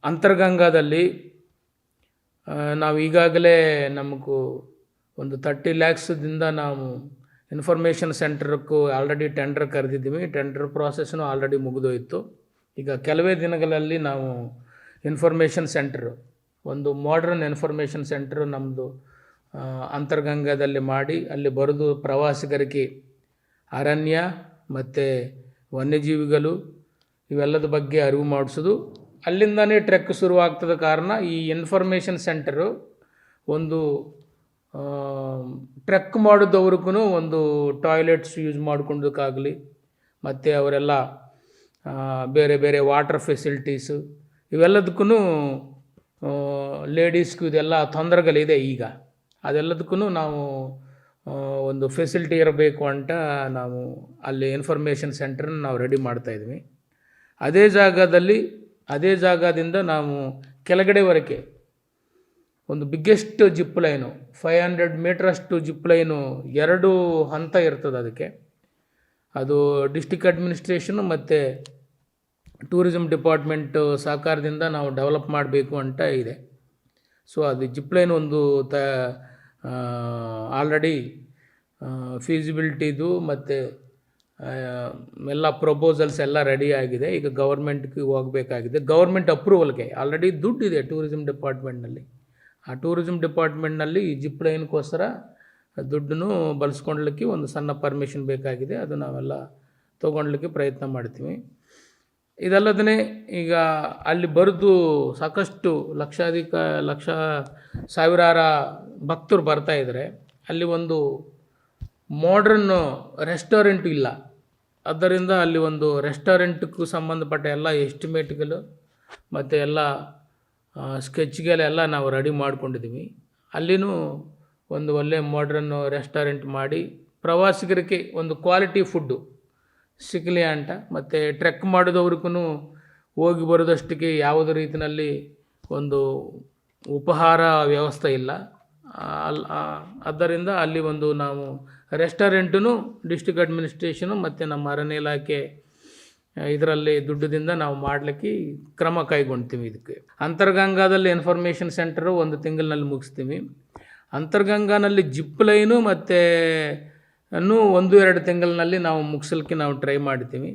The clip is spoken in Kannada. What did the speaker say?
ಅಂತರ್ಗಂಗಾದಲ್ಲಿ ನಾವು ಈಗಾಗಲೇ ನಮಗೂ ಒಂದು 30 ಲ್ಯಾಕ್ಸ್ದಿಂದ ನಾವು ಇನ್ಫಾರ್ಮೇಷನ್ ಸೆಂಟರ್ಕ್ಕೂ ಆಲ್ರೆಡಿ ಟೆಂಡರ್ ಕರೆದಿದ್ದೀವಿ. ಟೆಂಡರ್ ಪ್ರಾಸೆಸ್ನು ಆಲ್ರೆಡಿ ಮುಗಿದೋಯ್ತು. ಈಗ ಕೆಲವೇ ದಿನಗಳಲ್ಲಿ ನಾವು ಇನ್ಫಾರ್ಮೇಷನ್ ಸೆಂಟರ್, ಒಂದು ಮಾಡರ್ನ್ ಇನ್ಫಾರ್ಮೇಷನ್ ಸೆಂಟರ್ ನಮ್ಮದು ಅಂತರ್ಗಂಗಾದಲ್ಲಿ ಮಾಡಿ, ಅಲ್ಲಿ ಬರೆದು ಪ್ರವಾಸಿಗರಿಗೆ ಅರಣ್ಯ ಮತ್ತು ವನ್ಯಜೀವಿಗಳು ಇವೆಲ್ಲದ ಬಗ್ಗೆ ಅರಿವು ಮಾಡಿಸೋದು. ಅಲ್ಲಿಂದನೇ ಟ್ರೆಕ್ ಶುರುವಾಗ್ತದ ಕಾರಣ ಈ ಇನ್ಫಾರ್ಮೇಷನ್ ಸೆಂಟರು ಒಂದು ಟ್ರೆಕ್ ಮಾಡಿದವ್ರಿಗೂ ಒಂದು ಟಾಯ್ಲೆಟ್ಸ್ ಯೂಸ್ ಮಾಡ್ಕೊಂಡಕ್ಕಾಗಲಿ, ಮತ್ತು ಅವರೆಲ್ಲ ಬೇರೆ ಬೇರೆ ವಾಟರ್ ಫೆಸಿಲಿಟೀಸು ಇವೆಲ್ಲದಕ್ಕೂ ಲೇಡೀಸ್ಗೂ ಇದೆಲ್ಲ ತೊಂದರೆಗಳಿದೆ. ಈಗ ಅದೆಲ್ಲದಕ್ಕೂ ನಾವು ಒಂದು ಫೆಸಿಲಿಟಿ ಇರಬೇಕು ಅಂತ ನಾವು ಅಲ್ಲಿ ಇನ್ಫಾರ್ಮೇಷನ್ ಸೆಂಟ್ರನ್ನ ನಾವು ರೆಡಿ ಮಾಡ್ತಾಯಿದ್ವಿ. ಅದೇ ಜಾಗದಿಂದ ನಾವು ಕೆಳಗಡೆವರೆಗೆ ಒಂದು ಬಿಗ್ಗೆಸ್ಟ್ ಜಿಪ್ ಲೈನು 500 ಮೀಟ್ರಷ್ಟು ಜಿಪ್ ಲೈನು 2 ಹಂತ ಇರ್ತದೆ. ಅದಕ್ಕೆ ಅದು ಡಿಸ್ಟಿಕ್ ಅಡ್ಮಿನಿಸ್ಟ್ರೇಷನು ಮತ್ತು ಟೂರಿಸಂ ಡಿಪಾರ್ಟ್ಮೆಂಟು ಸಹಕಾರದಿಂದ ನಾವು ಡೆವಲಪ್ ಮಾಡಬೇಕು ಅಂತ ಇದೆ. ಸೊ ಅದು ಜಿಪ್ ಲೈನ್ ಒಂದು ಆಲ್ರೆಡಿ ಫೀಸಿಬಿಲಿಟಿದು ಮತ್ತು ಎಲ್ಲ ಪ್ರಪೋಸಲ್ಸ್ ಎಲ್ಲ ರೆಡಿ ಆಗಿದೆ. ಈಗ ಗೌರ್ಮೆಂಟ್ಗೆ ಹೋಗಬೇಕಾಗಿದೆ. ಗೌರ್ಮೆಂಟ್ ಅಪ್ರೂವಲ್ಗೆ ಆಲ್ರೆಡಿ ದುಡ್ಡಿದೆ ಟೂರಿಸಂ ಡಿಪಾರ್ಟ್ಮೆಂಟ್ನಲ್ಲಿ. ಆ ಟೂರಿಸಂ ಡಿಪಾರ್ಟ್ಮೆಂಟ್ನಲ್ಲಿ ಈ ಜಿಪ್ ಲೈನ್ಗೋಸ್ಕರ ದುಡ್ಡನ್ನು ಬಳಸ್ಕೊಳ್ಲಿಕ್ಕೆ ಒಂದು ಸಣ್ಣ ಪರ್ಮಿಷನ್ ಬೇಕಾಗಿದೆ. ಅದು ನಾವೆಲ್ಲ ತೊಗೊಳ್ಲಿಕ್ಕೆ ಪ್ರಯತ್ನ ಮಾಡ್ತೀವಿ. ಇದಲ್ಲದೇ ಈಗ ಅಲ್ಲಿ ಬರೆದು ಸಾಕಷ್ಟು ಸಾವಿರಾರು ಭಕ್ತರು ಬರ್ತಾಯಿದ್ದಾರೆ. ಅಲ್ಲಿ ಒಂದು ಮಾಡ್ರನ್ ರೆಸ್ಟೋರೆಂಟು ಇಲ್ಲ. ಆದ್ದರಿಂದ ಅಲ್ಲಿ ಒಂದು ರೆಸ್ಟೋರೆಂಟ್ಗೂ ಸಂಬಂಧಪಟ್ಟ ಎಲ್ಲ ಎಸ್ಟಿಮೇಟ್ಗಳು ಮತ್ತು ಎಲ್ಲ ಸ್ಕೆಚ್ಗಳೆಲ್ಲ ನಾವು ರೆಡಿ ಮಾಡ್ಕೊಂಡಿದ್ದೀವಿ. ಅಲ್ಲಿನೂ ಒಂದು ಒಳ್ಳೆಯ ಮಾಡ್ರನ್ ರೆಸ್ಟೋರೆಂಟ್ ಮಾಡಿ ಪ್ರವಾಸಿಗರಿಗೆ ಒಂದು ಕ್ವಾಲಿಟಿ ಫುಡ್ಡು ಸಿಗಲಿ ಅಂತ, ಮತ್ತು ಟ್ರೆಕ್ ಮಾಡಿದವ್ರಿಗೂ ಹೋಗಿ ಬರೋದಷ್ಟಕ್ಕೆ ಯಾವುದೇ ರೀತಿಯಲ್ಲಿ ಒಂದು ಉಪಹಾರ ವ್ಯವಸ್ಥೆ ಇಲ್ಲ. ಆದ್ದರಿಂದ ಅಲ್ಲಿ ಒಂದು ನಾವು ರೆಸ್ಟೋರೆಂಟೂ ಡಿಸ್ಟ್ರಿಕ್ಟ್ ಅಡ್ಮಿನಿಸ್ಟ್ರೇಷನು ಮತ್ತು ನಮ್ಮ ಅರಣ್ಯ ಇಲಾಖೆ ಇದರಲ್ಲಿ ದುಡ್ಡದಿಂದ ನಾವು ಮಾಡಲಿಕ್ಕೆ ಕ್ರಮ ಕೈಗೊಳ್ತೀವಿ. ಇದಕ್ಕೆ ಅಂತರ್ಗಂಗಾದಲ್ಲಿ ಇನ್ಫಾರ್ಮೇಷನ್ ಸೆಂಟರು 1 ತಿಂಗಳಿನಲ್ಲಿ ಮುಗಿಸ್ತೀವಿ. ಅಂತರ್ಗಂಗಾನಲ್ಲಿ ಜಿಪ್ ಲೈನು ಮತ್ತು 1-2 ತಿಂಗಳಿನಲ್ಲಿ ನಾವು ಮುಗಿಸಲಿಕ್ಕೆ ನಾವು ಟ್ರೈ ಮಾಡ್ತೀವಿ.